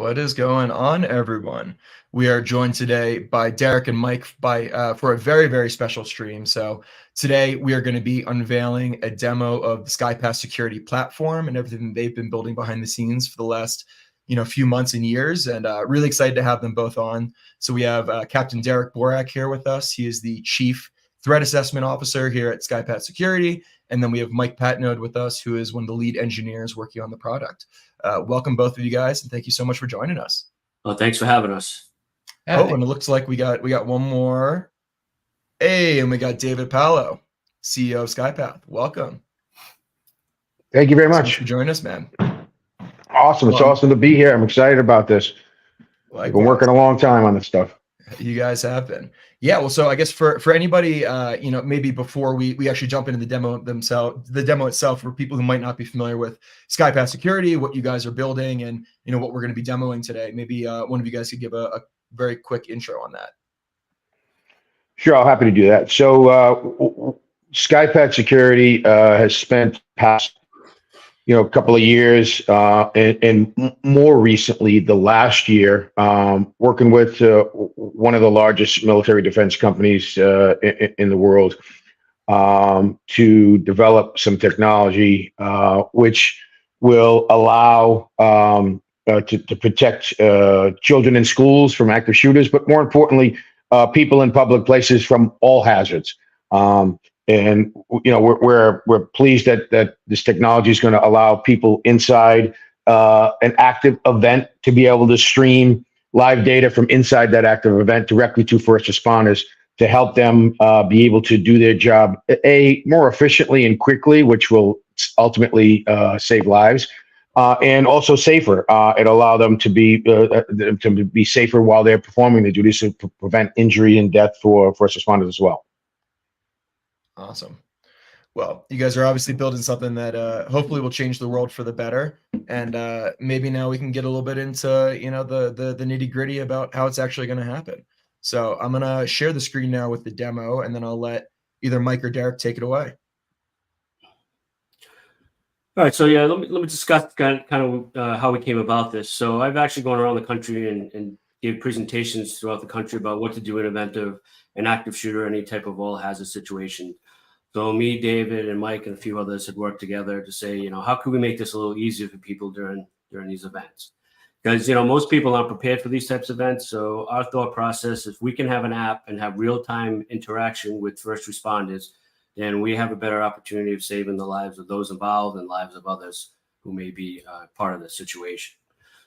What is going on, everyone? We are joined today by Derek and Mike for a very, very special stream. So today we are going to be unveiling a demo of the Skypath Security platform and everything they've been building behind the scenes for the last few months and years, and really excited to have them both on. So we have Captain Derek Borak here with us. He is the Chief Threat Assessment Officer here at Skypath Security. And then we have Mike Patnode with us, who is one of the lead engineers working on the product. Welcome, both of you guys, and thank you so much for joining us. Well, thanks for having us. Oh, and it looks like we got one more. Hey, and we got David Palo, CEO of Skypath. Welcome. Thank you very much. Thanks for joining us, man. Awesome. It's awesome to be here. I'm excited about this. I've been working a long time on this stuff. You guys have been. Yeah, well, so I guess for anybody, maybe before we actually jump into the demo itself, for people who might not be familiar with Skypath Security, what you guys are building, and what we're going to be demoing today, maybe one of you guys could give a very quick intro on that. Sure, I'm happy to do that. So Skypath Security has spent past couple of years and more recently the last year working with one of the largest military defense companies in the world to develop some technology which will allow to protect children in schools from active shooters, but more importantly, people in public places from all hazards. And we're pleased that this technology is going to allow people inside an active event to be able to stream live data from inside that active event directly to first responders to help them be able to do their job more efficiently and quickly, which will ultimately save lives, and also safer. It'll allow them to be safer while they're performing the duties to prevent injury and death for first responders as well. Awesome. Well, you guys are obviously building something that hopefully will change the world for the better. And maybe now we can get a little bit into the nitty gritty about how it's actually going to happen. So I'm going to share the screen now with the demo, and then I'll let either Mike or Derek take it away. All right. So yeah, let me discuss kind of how we came about this. So I've actually gone around the country and gave presentations throughout the country about what to do in an event of an active shooter, any type of all hazard situation. So me, David, and Mike, and a few others had worked together to say, how could we make this a little easier for people during these events? Because, most people aren't prepared for these types of events. So our thought process is we can have an app and have real-time interaction with first responders, then we have a better opportunity of saving the lives of those involved and lives of others who may be part of the situation.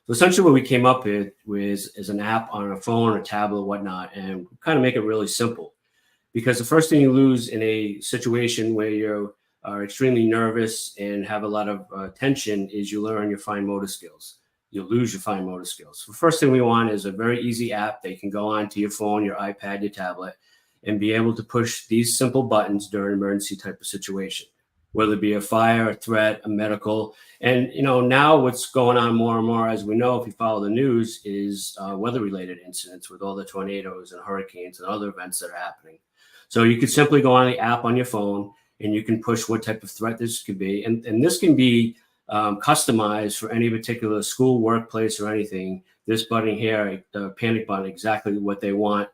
So essentially what we came up with is an app on a phone or tablet, whatnot, and kind of make it really simple. Because the first thing you lose in a situation where you are extremely nervous and have a lot of tension is you learn your fine motor skills. You'll lose your fine motor skills. So the first thing we want is a very easy app that you can go onto your phone, your iPad, your tablet, and be able to push these simple buttons during an emergency type of situation, whether it be a fire, a threat, a medical. And, now what's going on more and more, as we know, if you follow the news, is weather-related incidents with all the tornadoes and hurricanes and other events that are happening. So you could simply go on the app on your phone and you can push what type of threat this could be. And this can be customized for any particular school, workplace, or anything. This button here, the panic button, exactly what they want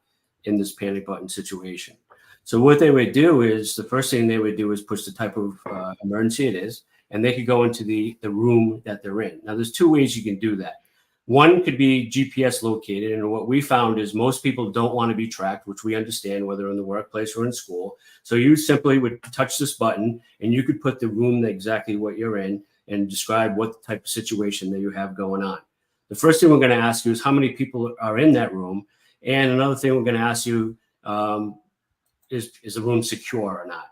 in this panic button situation. So what they would do is, the first thing they would do is push the type of emergency it is, and they could go into the room that they're in. Now, there's two ways you can do that. One could be GPS located, and what we found is most people don't want to be tracked, which we understand, whether in the workplace or in school. So you simply would touch this button, and you could put the room exactly what you're in and describe what type of situation that you have going on. The first thing we're going to ask you is how many people are in that room, and another thing we're going to ask you is the room secure or not?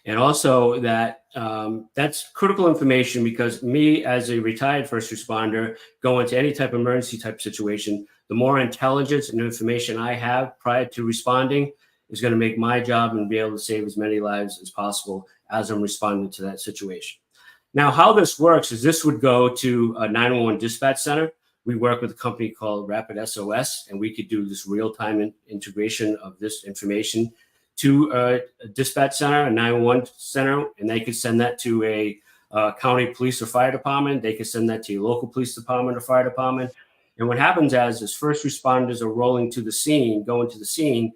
And also that's critical information, because me as a retired first responder going into any type of emergency type situation, the more intelligence and information I have prior to responding is going to make my job and be able to save as many lives as possible as I'm responding to that situation. Now, how this works is this would go to a 911 dispatch center. We work with a company called Rapid SOS, and we could do this real-time integration of this information to a dispatch center, a 911 center, and they could send that to a county police or fire department. They could send that to your local police department or fire department. And what happens as first responders are rolling to the scene, going to the scene,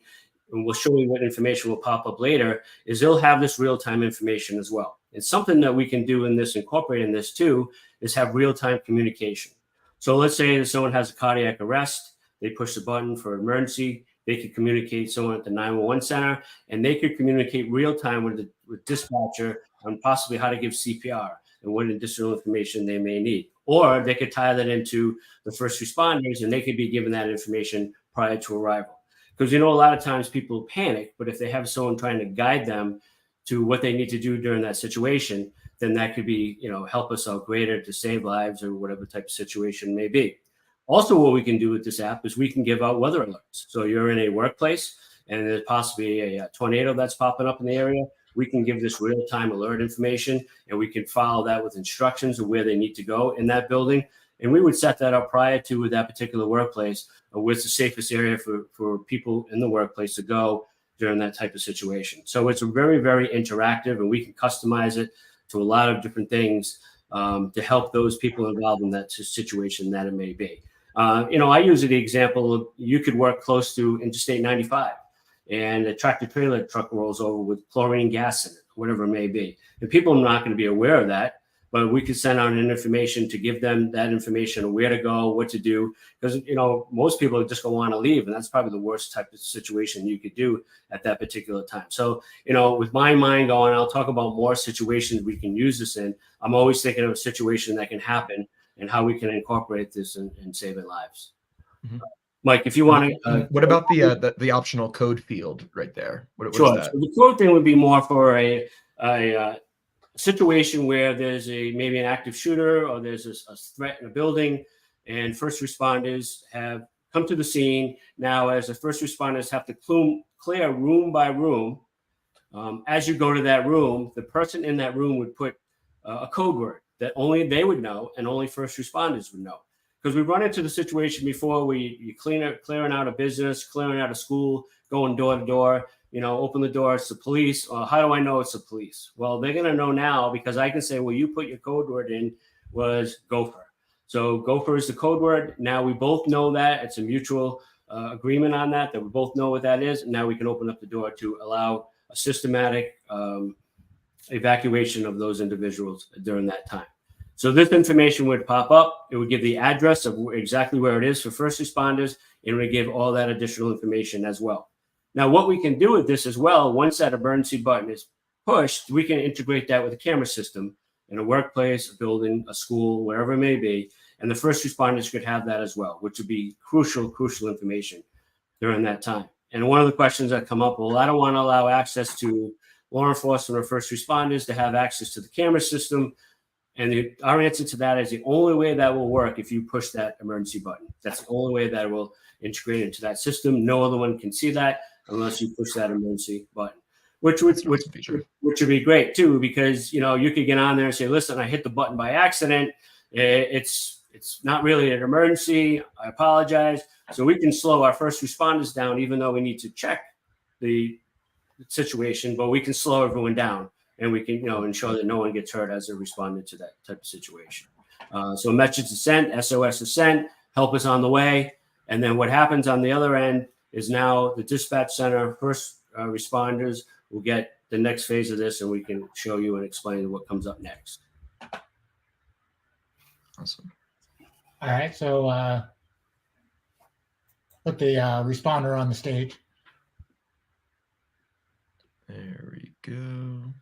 and we'll show you what information will pop up later, is they'll have this real-time information as well. And something that we can do in this, incorporate in this too, is have real-time communication. So let's say that someone has a cardiac arrest, they push the button for emergency, they could communicate someone at the 911 center, and they could communicate real-time with dispatcher on possibly how to give CPR and what additional information they may need. Or they could tie that into the first responders, and they could be given that information prior to arrival. Because, a lot of times people panic, but if they have someone trying to guide them to what they need to do during that situation, then that could be, help us out greater to save lives or whatever type of situation may be. Also, what we can do with this app is we can give out weather alerts. So you're in a workplace and there's possibly a tornado that's popping up in the area. We can give this real-time alert information, and we can follow that with instructions of where they need to go in that building. And we would set that up prior to that particular workplace, what's the safest area for people in the workplace to go during that type of situation. So it's very, very interactive, and we can customize it to a lot of different things to help those people involved in that situation that it may be. I use the example of you could work close to Interstate 95 and a tractor trailer truck rolls over with chlorine gas in it, whatever it may be. And people are not going to be aware of that, but we could send out an information to give them that information, where to go, what to do. Because, most people are just going to want to leave. And that's probably the worst type of situation you could do at that particular time. So, with my mind going, I'll talk about more situations we can use this in. I'm always thinking of a situation that can happen and how we can incorporate this and save lives. Mm-hmm. Mike, if you want to. What about the optional code field right there? What sure. Is that? So the code thing would be more for a situation where there's maybe an active shooter or there's a threat in a building, and first responders have come to the scene. Now, as the first responders have to clear room by room, as you go to that room, the person in that room would put a code word that only they would know and only first responders would know. Because we run into the situation before where you clearing out a business, clearing out a school, going door to door, open the door, it's the police. How do I know it's the police? Well, they're going to know now because I can say, well, you put your code word in was gopher. So gopher is the code word. Now we both know that. It's a mutual agreement on that we both know what that is. And now we can open up the door to allow a systematic evacuation of those individuals during that time. So this information would pop up. It would give the address of exactly where it is for first responders, and it would give all that additional information as well. Now, what we can do with this as well, once that emergency button is pushed, we can integrate that with a camera system in a workplace, a building, a school, wherever it may be, and the first responders could have that as well, which would be crucial information during that time. And one of the questions that come up, well, I don't want to allow access to law enforcement or first responders to have access to the camera system. And our answer to that is the only way that will work if you push that emergency button. That's the only way that it will integrate into that system. No other one can see that unless you push that emergency button, which would be great too, because you could get on there and say, listen, I hit the button by accident. It's not really an emergency. I apologize. So we can slow our first responders down, even though we need to check the situation, but we can slow everyone down. And we can, ensure that no one gets hurt as they're responding to that type of situation. So message is sent, SOS is sent, help is on the way. And then what happens on the other end is now the dispatch center, first responders will get the next phase of this, and we can show you and explain what comes up next. Awesome. All right. So put the responder on the stage. There we go.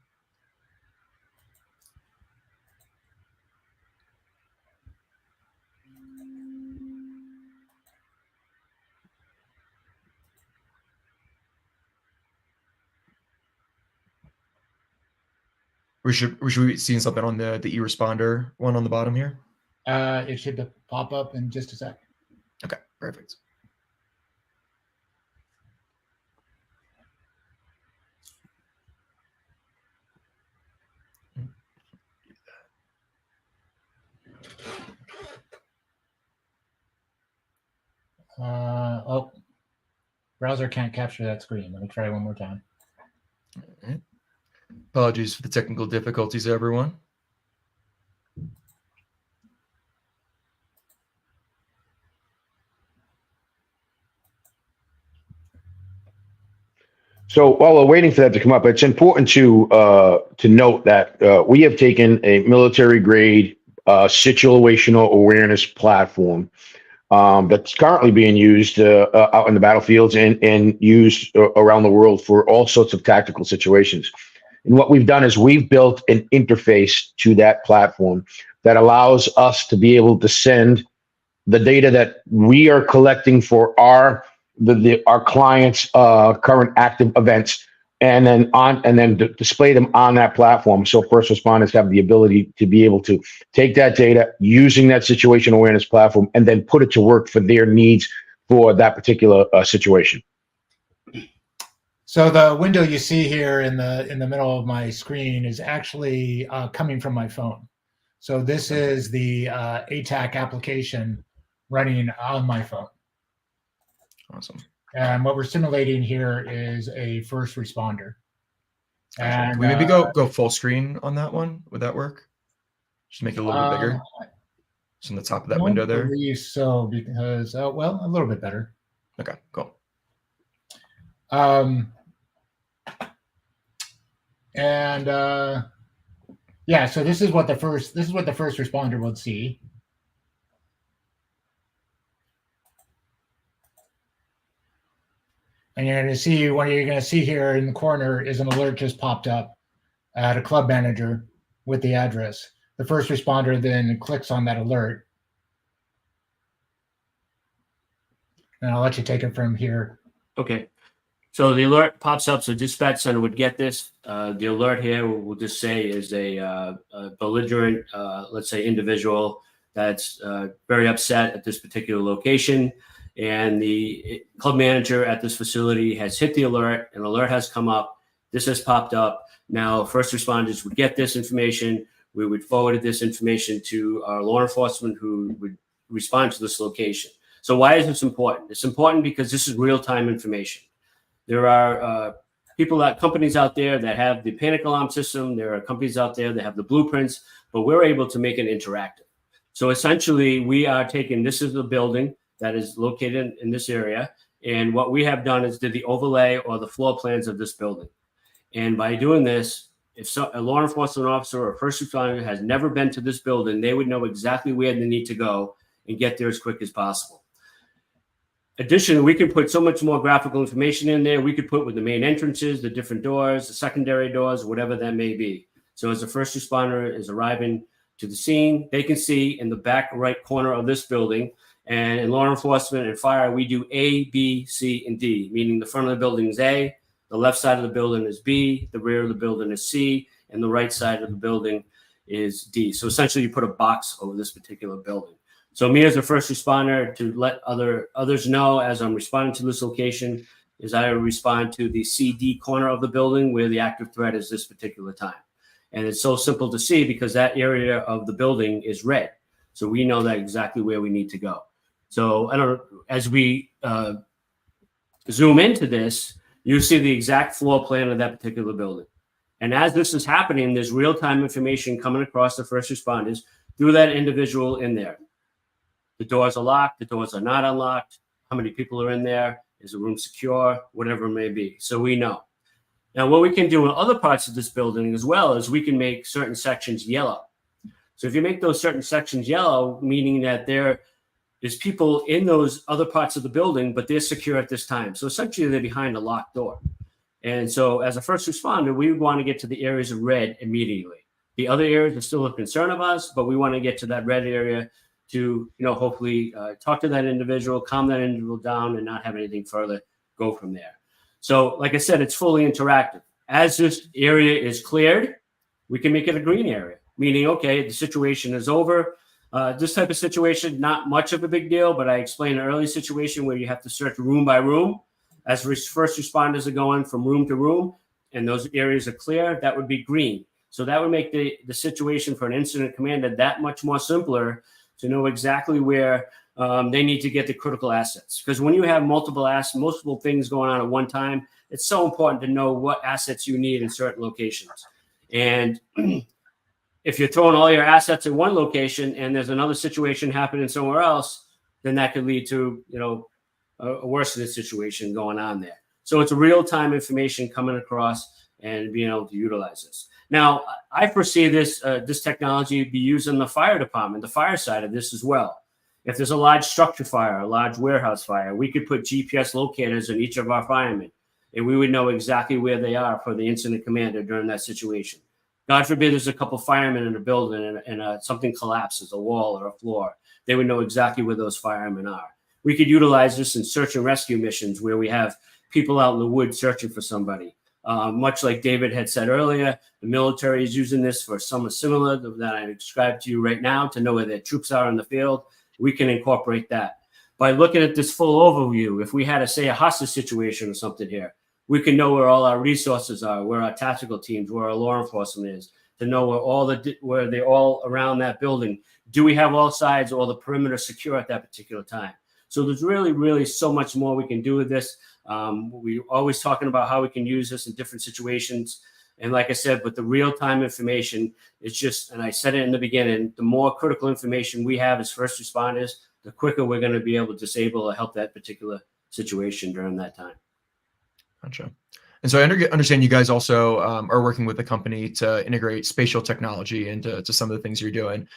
We should be seeing something on the e-responder one on the bottom here. It should pop up in just a sec. Okay, perfect. Browser can't capture that screen. Let me try one more time. All right. Apologies for the technical difficulties, everyone. So while we're waiting for that to come up, it's important to note that we have taken a military grade situational awareness platform that's currently being used out in the battlefields and used around the world for all sorts of tactical situations. And what we've done is we've built an interface to that platform that allows us to be able to send the data that we are collecting for our clients' current active events, and then display them on that platform. So first responders have the ability to be able to take that data using that situation awareness platform and then put it to work for their needs for that particular situation. So the window you see here in the middle of my screen is actually coming from my phone. So this is the ATAC application running on my phone. Awesome. And what we're simulating here is a first responder. And Can we maybe go full screen on that one? Would that work? Just make it a little bit bigger. Just on the top of that window there. I believe so, because well, a little bit better. Okay, cool. Yeah, so this is what the first responder would see. And you're going to see, what you're going to see here in the corner is an alert just popped up at a club manager with the address. The first responder then clicks on that alert. And I'll let you take it from here. Okay. So the alert pops up. So dispatch center would get this. The alert here will just say is a belligerent, let's say, individual that's very upset at this particular location. And the club manager at this facility has hit the alert. An alert has come up. This has popped up. Now, first responders would get this information. We would forward this information to our law enforcement who would respond to this location. So why is this important? It's important because this is real-time information. There are companies out there that have the panic alarm system. There are companies out there that have the blueprints, but we're able to make it interactive. So essentially, we are taking, this is the building that is located in this area. And what we have done is did the overlay or the floor plans of this building. And by doing this, if a law enforcement officer or first responder has never been to this building, they would know exactly where they need to go and get there as quick as possible. Additionally, we can put so much more graphical information in there. We could put with the main entrances, the different doors, the secondary doors, whatever that may be. So as a first responder is arriving to the scene, they can see in the back right corner of this building. And in law enforcement and fire, we do A, B, C, and D, meaning the front of the building is A, the left side of the building is B, the rear of the building is C, and the right side of the building is D. So essentially, you put a box over this particular building. So me as a first responder, to let others know as I'm responding to this location, is I respond to the CD corner of the building where the active threat is this particular time. And it's so simple to see because that area of the building is red. So we know that exactly where we need to go. So as we zoom into this, you see the exact floor plan of that particular building. And as this is happening, there's real-time information coming across the first responders through that individual in there. The doors are locked, the doors are not unlocked, how many people are in there, is the room secure, whatever it may be. So we know. Now, what we can do in other parts of this building as well is we can make certain sections yellow. So if you make those certain sections yellow, meaning that there is people in those other parts of the building, but they're secure at this time. So essentially, they're behind a locked door. And so as a first responder, we want to get to the areas of red immediately. The other areas are still a concern of us, but we want to get to that red area to, hopefully talk to that individual, calm that individual down, and not have anything further go from there. So like I said, it's fully interactive. As this area is cleared, we can make it a green area, meaning, okay, the situation is over. This type of situation, not much of a big deal, but I explained an early situation where you have to search room by room. As first responders are going from room to room and those areas are clear, that would be green. So that would make the situation for an incident commander that much more simpler to know exactly where they need to get the critical assets. Because when you have multiple things going on at one time, it's so important to know what assets you need in certain locations. And if you're throwing all your assets in one location and there's another situation happening somewhere else, then that could lead to, a worsening situation going on there. So it's real-time information coming across and being able to utilize this. Now, I foresee this this technology be used in the fire department, the fire side of this as well. If there's a large structure fire, a large warehouse fire, we could put GPS locators in each of our firemen, and we would know exactly where they are for the incident commander during that situation. God forbid there's a couple firemen in a building and something collapses, a wall or a floor. They would know exactly where those firemen are. We could utilize this in search and rescue missions where we have people out in the woods searching for somebody. Much like David had said earlier, the military is using this for something similar that I described to you right now to know where their troops are in the field. We can incorporate that. By looking at this full overview, if we had to say a hostage situation or something here, we can know where all our resources are, where our tactical teams, where our law enforcement is, to know where they're all around that building. Do we have all sides or the perimeter secure at that particular time? So there's really, really so much more we can do with this. We're always talking about how we can use this in different situations. And like I said, with the real-time information, it's just, and I said it in the beginning, the more critical information we have as first responders, the quicker we're going to be able to disable or help that particular situation during that time. Gotcha. And so I understand you guys also are working with the company to integrate spatial technology into some of the things you're doing.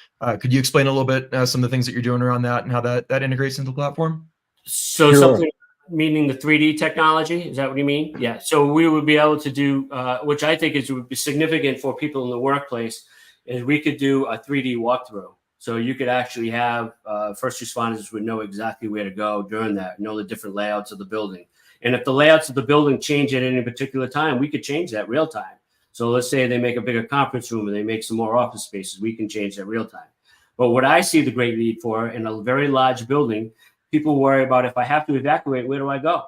Could you explain a little bit some of the things that you're doing around that and how that integrates into the platform? So Sure. something meaning the 3D technology, is that what you mean? Yeah. So we would be able to do, which I think would be significant for people in the workplace, is we could do a 3D walkthrough. So you could actually have first responders would know exactly where to go during that, know the different layouts of the building. And if the layouts of the building change at any particular time, we could change that real time. So let's say they make a bigger conference room or they make some more office spaces, we can change that real time. But what I see the great need for in a very large building, people worry about, if I have to evacuate, where do I go?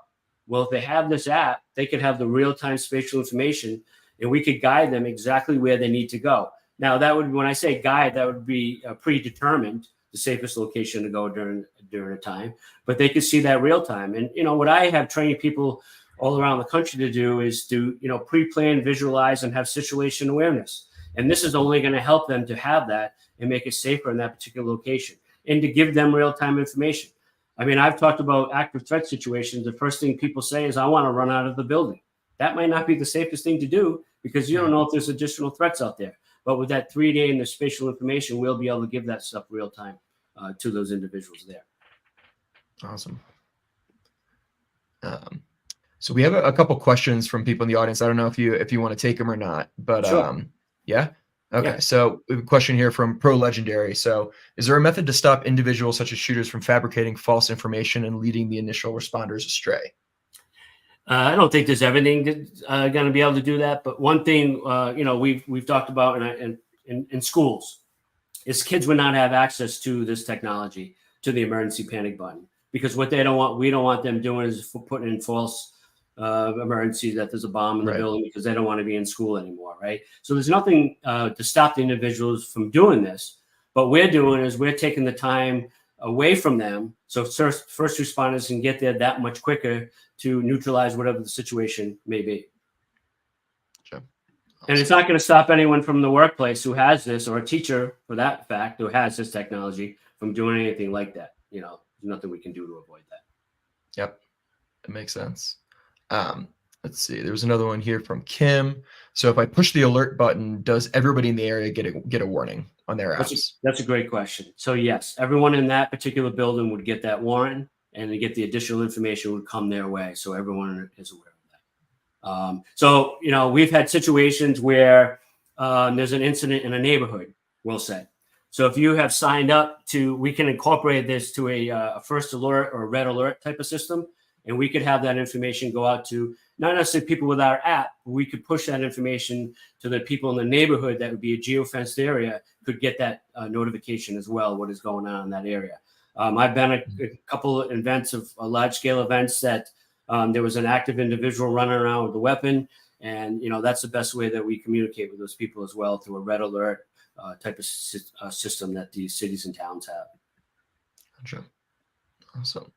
Well, if they have this app, they could have the real-time spatial information and we could guide them exactly where they need to go. Now, that would, when I say guide, that would be predetermined, the safest location to go during a time, but they could see that real time. And, you know, what I have trained people all around the country to do is to, you know, pre-plan, visualize, and have situation awareness. And this is only going to help them to have that and make it safer in that particular location and to give them real-time information. I mean, I've talked about active threat situations. The first thing people say is, I want to run out of the building. That might not be the safest thing to do because you don't know if there's additional threats out there. But with that 3D and the spatial information, we'll be able to give that stuff real time to those individuals there. Awesome. So we have a couple questions from people in the audience. I don't know if you want to take them or not, but Sure. yeah. Okay. Yeah. So we have a question here from Pro Legendary. So is there a method to stop individuals such as shooters from fabricating false information and leading the initial responders astray? I don't think there's everything going to be able to do that. But one thing, you know, we've talked about in schools is kids would not have access to this technology, to the emergency panic button, because what they don't want, we don't want them doing is putting in false emergency that there's a bomb in the building because they don't want to be in school anymore, right? So there's nothing to stop the individuals from doing this. But we're doing is we're taking the time away from them, so first responders can get there that much quicker to neutralize whatever the situation may be. Sure. Awesome. And it's not going to stop anyone from the workplace who has this, or a teacher for that fact who has this technology, from doing anything like that. You know, there's nothing we can do to avoid that. Yep, it makes sense. Let's see. There was another one here from Kim. So if I push the alert button, does everybody in the area get a warning on their apps? That's a great question. So yes, everyone in that particular building would get that warrant, and to get the additional information would come their way. So everyone is aware of that. So, you know, we've had situations where there's an incident in a neighborhood, we'll say. So if you have signed up to, we can incorporate this to a first alert or a red alert type of system. And we could have that information go out to not necessarily people with our app, but we could push that information to the people in the neighborhood that would be a geofenced area, could get that notification as well, what is going on in that area. I've been at a couple of events of large-scale events that there was an active individual running around with a weapon. And, you know, that's the best way that we communicate with those people as well, through a red alert type of system that these cities and towns have. Gotcha. Awesome.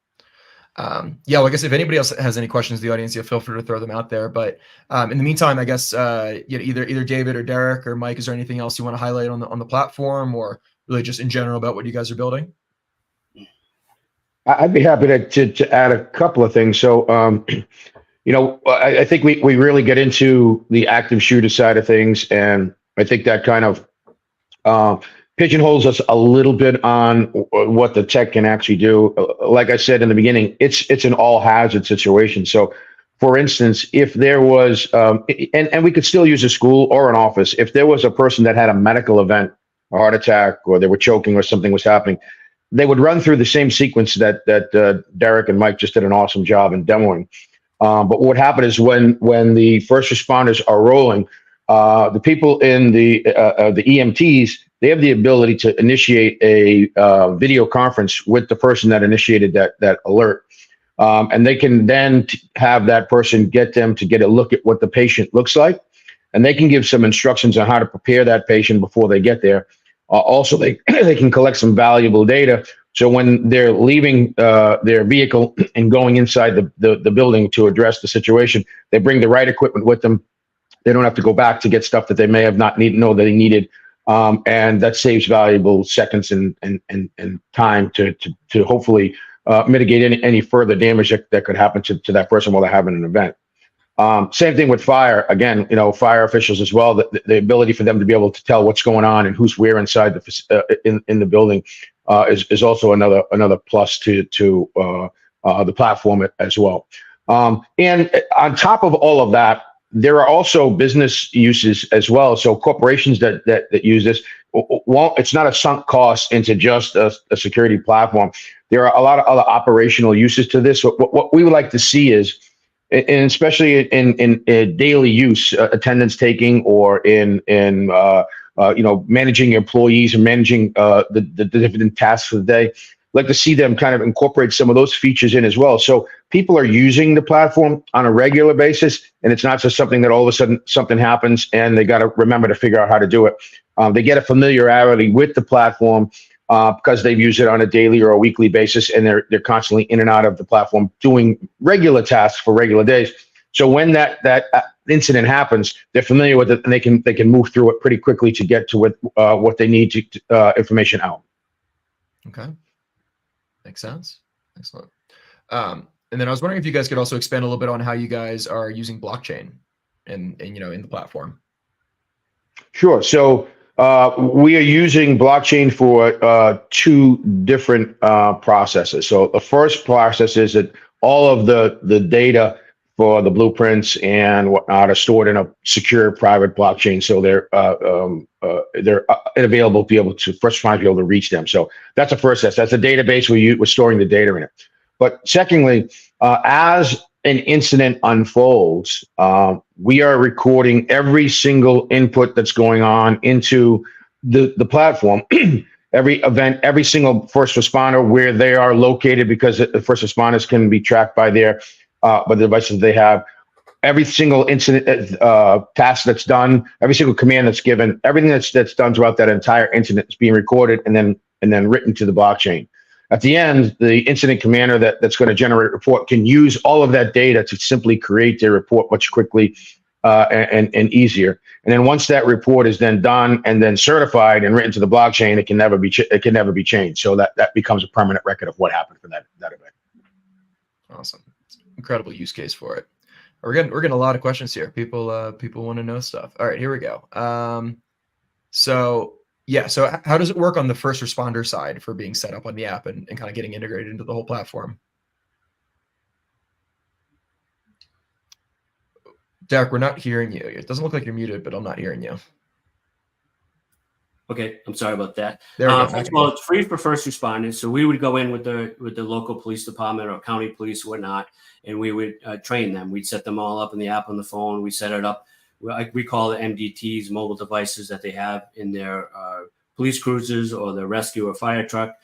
Yeah, well, I guess if anybody else has any questions in the audience, feel free to throw them out there. But in the meantime, I guess either David or Derek or Mike, is there anything else you want to highlight on the platform, or really just in general about what you guys are building? I'd be happy to add a couple of things. So, I think we really get into the active shooter side of things, and I think that kind of pigeonholes us a little bit on what the tech can actually do. Like I said in the beginning, it's an all hazard situation. So, for instance, if there was, and we could still use a school or an office, if there was a person that had a medical event, a heart attack, or they were choking or something was happening, they would run through the same sequence that Derek and Mike just did an awesome job in demoing. But what would happen is when the first responders are rolling, the people in the EMTs, they have the ability to initiate a video conference with the person that initiated that alert. And they can then have that person get them to get a look at what the patient looks like. And they can give some instructions on how to prepare that patient before they get there. Also, they can collect some valuable data. So when they're leaving their vehicle and going inside the building to address the situation, they bring the right equipment with them. They don't have to go back to get stuff that they may have not know that they needed. And that saves valuable seconds and time to hopefully mitigate any further damage that could happen to that person while they're having an event. Same thing with fire. Again, fire officials as well. The ability for them to be able to tell what's going on and who's where inside in the building is also another plus to the platform as well. And on top of all of that, there are also business uses as well. So corporations that use this, it's not a sunk cost into just a security platform. There are a lot of other operational uses to this. What we would like to see is, and especially in daily use, attendance taking, or in managing employees and managing the different tasks for the day, like to see them kind of incorporate some of those features in as well. So people are using the platform on a regular basis, and it's not just something that all of a sudden something happens and they got to remember to figure out how to do it. They get a familiarity with the platform because they've used it on a daily or a weekly basis, and they're constantly in and out of the platform doing regular tasks for regular days. So when that incident happens, they're familiar with it, and they can move through it pretty quickly to get to what they need to information out. Okay. Makes sense. Excellent. And then I was wondering if you guys could also expand a little bit on how you guys are using blockchain in the platform. Sure. So we are using blockchain for two different processes. So the first process is that all of the data for the blueprints and whatnot are stored in a secure private blockchain. So they're available to be able to first be able to reach them. So that's the first step. That's a database we're storing the data in it. But secondly, as an incident unfolds, we are recording every single input that's going on into the platform. Every event, every single first responder, where they are located, because the first responders can be tracked by the devices they have. Every single incident task that's done, every single command that's given, everything that's done throughout that entire incident is being recorded and then written to the blockchain. At the end, the incident commander that's going to generate a report can use all of that data to simply create their report much quickly and easier. And then once that report is then done and then certified and written to the blockchain, it can never be changed. So that becomes a permanent record of what happened for that event. Awesome. Incredible use case for it. We're getting a lot of questions here. People want to know stuff. All right, here we go. So how does it work on the first responder side for being set up on the app and kind of getting integrated into the whole platform? Derek, we're not hearing you. It doesn't look like you're muted, but I'm not hearing you. Okay, I'm sorry about that. There we go. First of all, it's free for first responders. So we would go in with the local police department or county police or whatnot, and we would train them. We'd set them all up in the app on the phone. We set it up. We call it MDTs, mobile devices that they have in their police cruisers or their rescue or fire truck.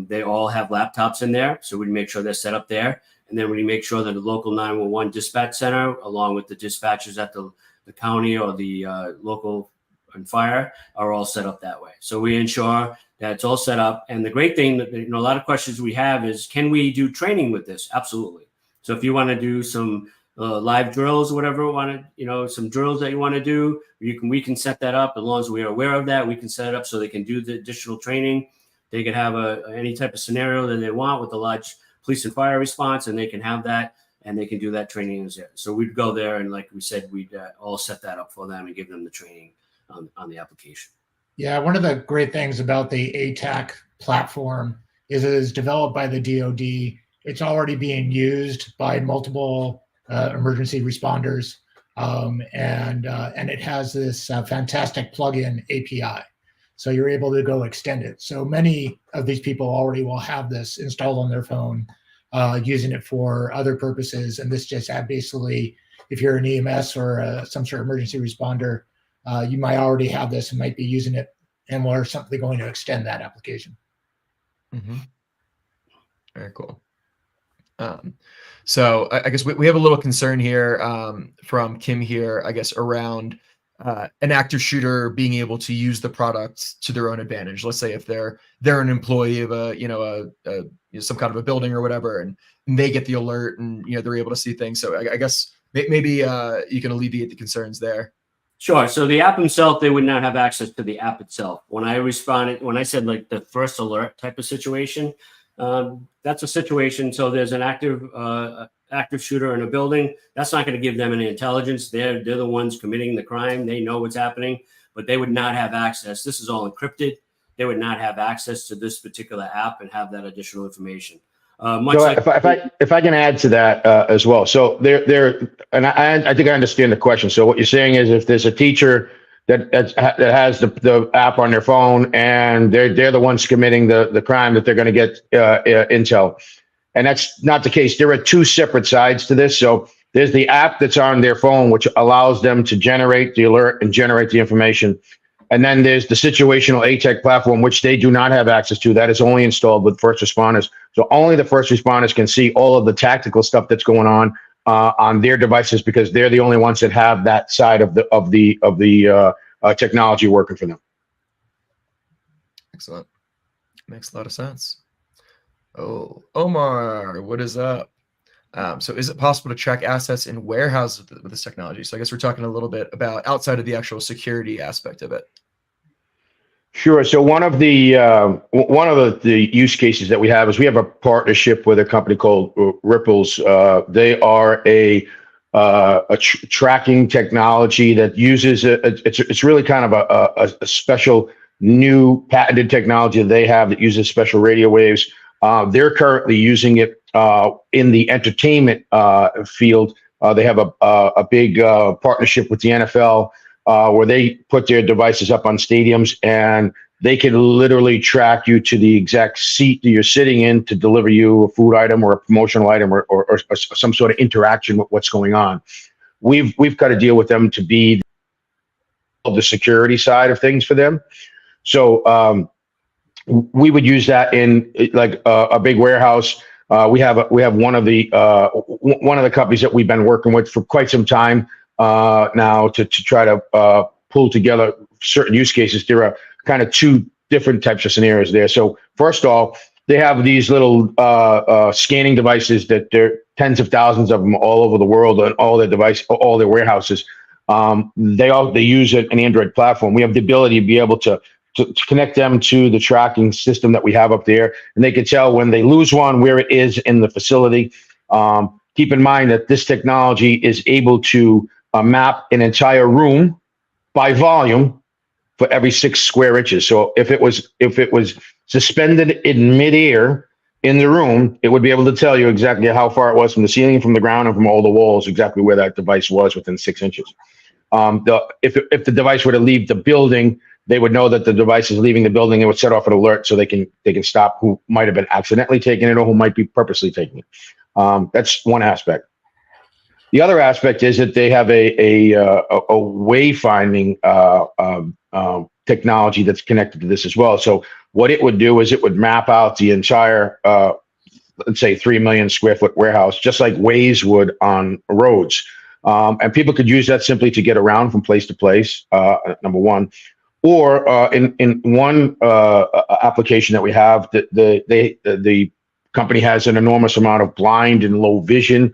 They all have laptops in there, so we make sure they're set up there. And then we make sure that the local 911 dispatch center, along with the dispatchers at the county or the local and fire, are all set up that way. So we ensure that it's all set up. And the great thing that a lot of questions we have is, can we do training with this? Absolutely. So if you want to do some live drills or whatever, some drills that you want to do, we can set that up. As long as we are aware of that, we can set it up so they can do the additional training. They can have any type of scenario that they want with a large police and fire response, and they can have that and they can do that training. So we'd go there, and like we said, we'd all set that up for them and give them the training on the application. Yeah, one of the great things about the ATAC platform is it is developed by the DoD. It's already being used by multiple emergency responders, and it has this fantastic plugin API. So you're able to go extend it. So many of these people already will have this installed on their phone, using it for other purposes. And this just basically, if you're an EMS or some sort of emergency responder, you might already have this and might be using it, and we're simply going to extend that application. Mm-hmm. Very cool. So I guess we have a little concern here from Kim here, I guess, around an active shooter being able to use the product to their own advantage. Let's say if they're an employee of some kind of a building or whatever, and they get the alert and they're able to see things. So I guess maybe you can alleviate the concerns there. Sure. So the app itself, they would not have access to the app itself. When I said like the first alert type of situation, that's a situation. So there's an active shooter in a building. That's not going to give them any intelligence. They're the ones committing the crime. They know what's happening, but they would not have access. This is all encrypted. They would not have access to this particular app and have that additional information. If I can add to that as well. So and I think I understand the question. So what you're saying is, if there's a teacher that has the app on their phone and they're the ones committing the crime, that they're going to get intel, and that's not the case. There are two separate sides to this. So there's the app that's on their phone, which allows them to generate the alert and generate the information. And then there's the situational ATAC platform, which they do not have access to. That is only installed with first responders. So only the first responders can see all of the tactical stuff that's going on their devices, because they're the only ones that have that side of the technology working for them. Excellent. Makes a lot of sense. Oh, Omar, what is up? So is it possible to track assets in warehouses with this technology? So I guess we're talking a little bit about outside of the actual security aspect of it. Sure. So one of the use cases that we have is we have a partnership with a company called Ripples. They are a tracking technology that uses it's really kind of a special new patented technology that they have that uses special radio waves. They're currently using it in the entertainment field. They have a big partnership with the NFL where they put their devices up on stadiums, and they can literally track you to the exact seat that you're sitting in to deliver you a food item or a promotional item or some sort of interaction with what's going on. We've got to deal with them to be the security side of things for them. So we would use that in like a big warehouse. We have one of the companies that we've been working with for quite some time now to try to pull together certain use cases. There are kind of two different types of scenarios there. So first of all, they have these little scanning devices that there are tens of thousands of them all over the world on all their warehouses. They use an Android platform. We have the ability to be able to connect them to the tracking system that we have up there, and they can tell when they lose one where it is in the facility. Keep in mind that this technology is able to map an entire room by volume for every 6 square inches. So if it was suspended in midair in the room, it would be able to tell you exactly how far it was from the ceiling, from the ground, and from all the walls, exactly where that device was within 6 inches. If the device were to leave the building, they would know that the device is leaving the building. It would set off an alert so they can stop who might have been accidentally taking it or who might be purposely taking it. That's one aspect. The other aspect is that they have a wayfinding technology that's connected to this as well. So what it would do is it would map out the entire, let's say, 3 million square foot warehouse, just like Waze would on roads. And people could use that simply to get around from place to place, number one. Or in one application that we have, the company has an enormous amount of blind and low vision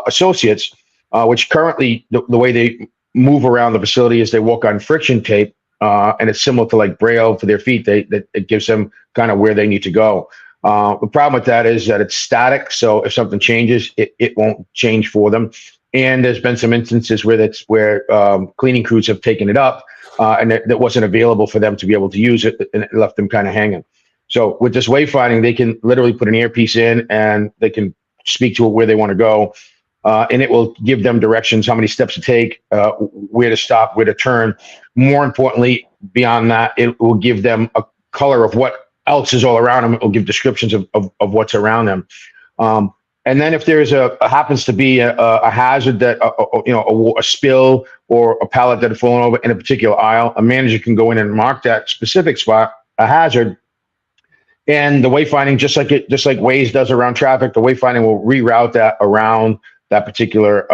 associates, which currently the way they move around the facility is they walk on friction tape, and it's similar to like Braille for their feet. It gives them kind of where they need to go. The problem with that is that it's static. So if something changes, it won't change for them. And there's been some instances where cleaning crews have taken it up and that wasn't available for them to be able to use it, and it left them kind of hanging. So with this wayfinding, they can literally put an earpiece in and they can speak to it where they want to go. And it will give them directions, how many steps to take, where to stop, where to turn. More importantly, beyond that, it will give them a color of what else is all around them. It will give descriptions of what's around them. And then if there's happens to be a hazard that, a spill or a pallet that has fallen over in a particular aisle, a manager can go in and mark that specific spot, a hazard. And the wayfinding, just like Waze does around traffic, the wayfinding will reroute that around that particular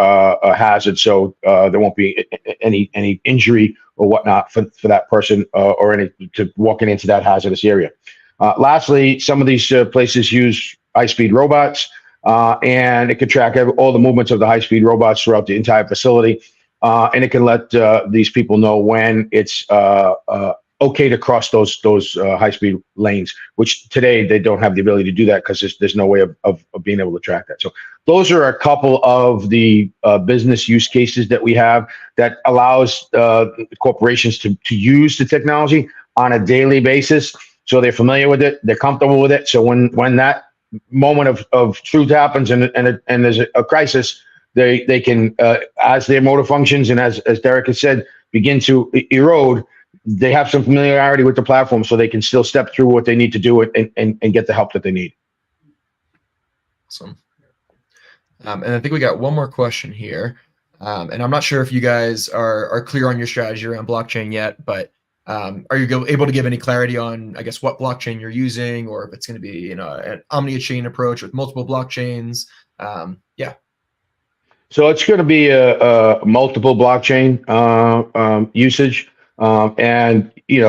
hazard, so there won't be any injury or whatnot for that person or any to walking into that hazardous area. Lastly, some of these places use high-speed robots, and it can track all the movements of the high-speed robots throughout the entire facility, and it can let these people know when it's okay to cross those high-speed lanes, which today they don't have the ability to do that because there's no way of being able to track that. So those are a couple of the business use cases that we have that allows corporations to use the technology on a daily basis. So they're familiar with it, they're comfortable with it. So when that moment of truth happens and there's a crisis, they can, as their motor functions and as Derek has said, begin to erode, they have some familiarity with the platform so they can still step through what they need to do and get the help that they need. Awesome. And I think we got one more question here. And I'm not sure if you guys are clear on your strategy around blockchain yet, but are you able to give any clarity on, I guess, what blockchain you're using, or if it's going to be, an omni-chain approach with multiple blockchains? Yeah. So it's going to be a multiple blockchain usage. And we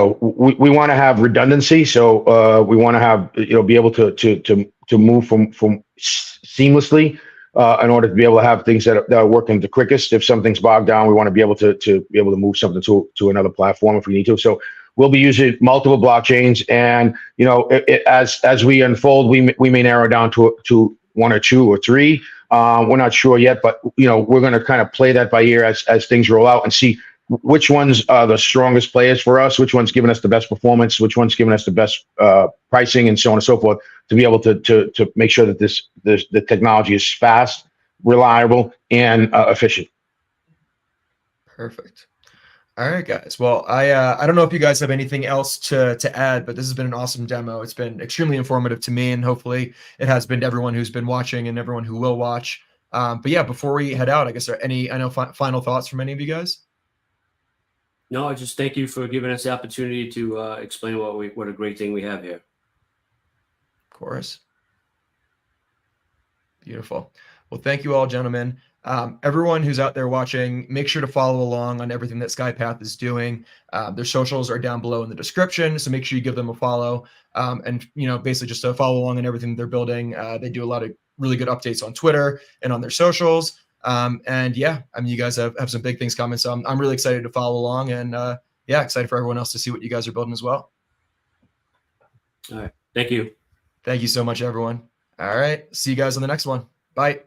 want to have redundancy, so we want to have be able to move from seamlessly in order to be able to have things that are working the quickest. If something's bogged down, we want to be able to move something to another platform if we need to. So we'll be using multiple blockchains, and as we unfold, we may narrow down to one or two or three. We're not sure yet, but we're going to kind of play that by ear as things roll out and see which ones are the strongest players for us, which one's giving us the best performance, which one's giving us the best pricing, and so on and so forth, to be able to make sure that the technology is fast, reliable, and efficient. Perfect. All right, guys. Well, I don't know if you guys have anything else to add, but this has been an awesome demo. It's been extremely informative to me, and hopefully it has been to everyone who's been watching and everyone who will watch. But yeah, before we head out, I guess, are any final thoughts from any of you guys? No, I just thank you for giving us the opportunity to explain what a great thing we have here. Of course. Beautiful. Well, thank you all, gentlemen. Everyone who's out there watching, make sure to follow along on everything that Skypath is doing. Their socials are down below in the description, so make sure you give them a follow. And basically just to follow along on everything they're building. They do a lot of really good updates on Twitter and on their socials. And yeah, I mean, you guys have some big things coming, so I'm really excited to follow along, and yeah, excited for everyone else to see what you guys are building as well. All right. Thank you. Thank you so much, everyone. All right. See you guys on the next one. Bye.